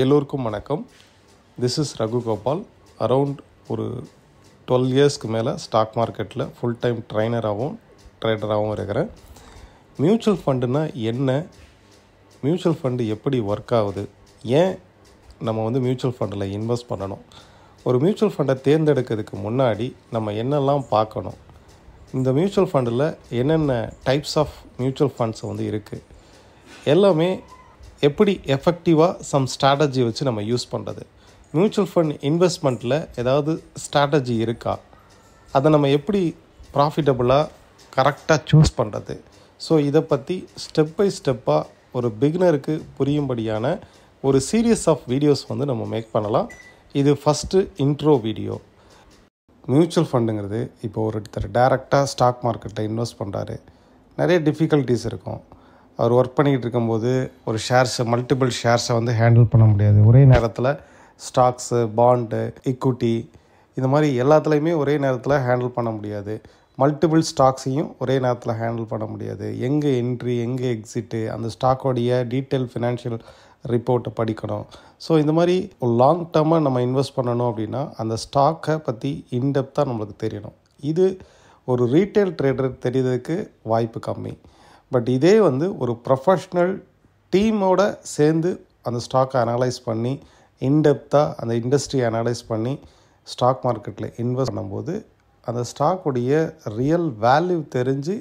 எல்லோருக்கும் வணக்கம். This is Raghu Gopal. Around ஒரு 12 இயர்ஸ்க்கு மேலே ஸ்டாக் மார்க்கெட்டில் ஃபுல் டைம் ட்ரேடராகவும் இருக்கிறேன். மியூச்சுவல் ஃபண்டுனா என்ன, மியூச்சுவல் ஃபண்டு எப்படி ஒர்க் ஆகுது, ஏன் நம்ம மியூச்சுவல் ஃபண்டில் இன்வெஸ்ட் பண்ணணும், ஒரு மியூச்சுவல் ஃபண்டை தேர்ந்தெடுக்கிறதுக்கு முன்னாடி நம்ம என்னெல்லாம் பார்க்கணும், இந்த மியூச்சுவல் ஃபண்டில் என்னென்ன டைப்ஸ் ஆஃப் மியூச்சுவல் ஃபண்ட்ஸ் இருக்குது, எல்லாமே எப்படி எஃபெக்டிவாக சம் ஸ்ட்ராட்டஜி வச்சு நம்ம யூஸ் பண்ணுறது, மியூச்சுவல் ஃபண்ட் இன்வெஸ்ட்மெண்ட்டில் ஏதாவது ஸ்ட்ராட்டஜி இருக்கா, அதை நம்ம எப்படி ப்ராஃபிட்டபுளாக கரெக்டாக சூஸ் பண்ணுறது. ஸோ இதை பற்றி ஸ்டெப் பை ஸ்டெப்பாக ஒரு பிகினருக்கு புரியும்படியான ஒரு சீரியஸ் ஆஃப் வீடியோஸ் நம்ம மேக் பண்ணலாம். இது ஃபஸ்ட்டு இன்ட்ரோ வீடியோ. மியூச்சுவல் ஃபண்டுங்கிறது இப்போ ஒருத்தர் டைரெக்டாக ஸ்டாக் மார்க்கெட்டில் இன்வெஸ்ட் பண்ணுறாரு, நிறைய டிஃபிகல்ட்டிஸ் இருக்கும். அவர் ஒர்க் பண்ணிக்கிட்டு இருக்கும்போது ஒரு மல்டிபிள் ஷேர்ஸை ஹேண்டில் பண்ண முடியாது. ஒரே நேரத்தில் ஸ்டாக்ஸு, பாண்டு, ஈக்விட்டி இந்த மாதிரி எல்லாத்துலேயுமே ஒரே நேரத்தில் ஹேண்டில் பண்ண முடியாது. மல்டிபிள் ஸ்டாக்ஸையும் ஒரே நேரத்தில் ஹேண்டில் பண்ண முடியாது. எங்கே என்ட்ரி, எங்கே எக்ஸிட்டு, அந்த ஸ்டாக்கோடைய டீட்டெயில் ஃபினான்ஷியல் ரிப்போர்ட்டை படிக்கணும். ஸோ இந்த மாதிரி ஒரு லாங் டேர்மாக நம்ம இன்வெஸ்ட் பண்ணணும் அப்படின்னா அந்த ஸ்டாக்கை பற்றி இன்டெப்த்தாக நம்மளுக்கு தெரியணும். இது ஒரு ரீட்டைல் ட்ரேடர் தெரியறதுக்கு வாய்ப்பு கம்மி. பட் இதே ஒரு ப்ரொஃபஷ்னல் டீமோட சேர்ந்து அந்த ஸ்டாக்கை அனலைஸ் பண்ணி இன்டெப்த்தாக அந்த இண்டஸ்ட்ரியை அனலைஸ் பண்ணி ஸ்டாக் மார்க்கெட்டில் இன்வெஸ்ட் பண்ணும்போது அந்த ஸ்டாக்குடைய ரியல் வேல்யூ தெரிஞ்சு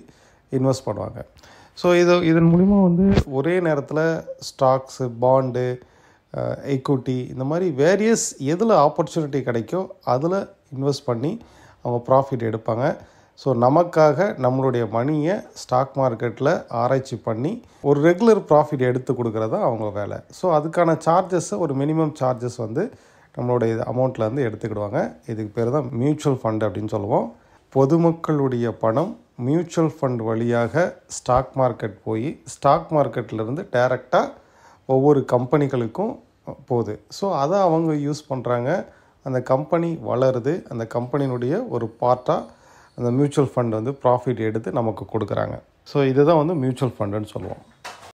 இன்வெஸ்ட் பண்ணுவாங்க. ஸோ இதன் மூலிமா ஒரே நேரத்தில் ஸ்டாக்ஸு, பாண்டு, ஈக்விட்டி இந்த மாதிரி வேரியஸ் எதில் ஆப்பர்ச்சுனிட்டி கிடைக்கோ அதில் இன்வெஸ்ட் பண்ணி அவங்க ப்ராஃபிட் எடுப்பாங்க. ஸோ நமக்காக நம்மளுடைய மணியை ஸ்டாக் மார்க்கெட்டில் ஆராய்ச்சி பண்ணி ஒரு ரெகுலர் ப்ராஃபிட் எடுத்து கொடுக்குறதா அவங்க வேலை. ஸோ அதுக்கான சார்ஜஸை ஒரு மினிமம் சார்ஜஸ் நம்மளுடைய அமௌண்ட்லேருந்து எடுத்துக்கிடுவாங்க. இதுக்கு பேர் தான் மியூச்சுவல் ஃபண்டு அப்படின்னு சொல்லுவோம். பொதுமக்களுடைய பணம் மியூச்சுவல் ஃபண்ட் வழியாக ஸ்டாக் மார்க்கெட் போய் ஸ்டாக் மார்க்கெட்லேருந்து டைரெக்டாக ஒவ்வொரு கம்பெனிகளுக்கும் போகுது. ஸோ அதை அவங்க யூஸ் பண்ணுறாங்க. அந்த கம்பெனி வளருது. அந்த கம்பெனியினுடைய ஒரு பார்ட்டாக அந்த மியூச்சுவல் ஃபண்ட் ப்ராஃபிட் எடுத்து நமக்கு கொடுக்குறாங்க. ஸோ இதுதான் மியூச்சுவல் ஃபண்டுன்னு சொல்லுவோம்.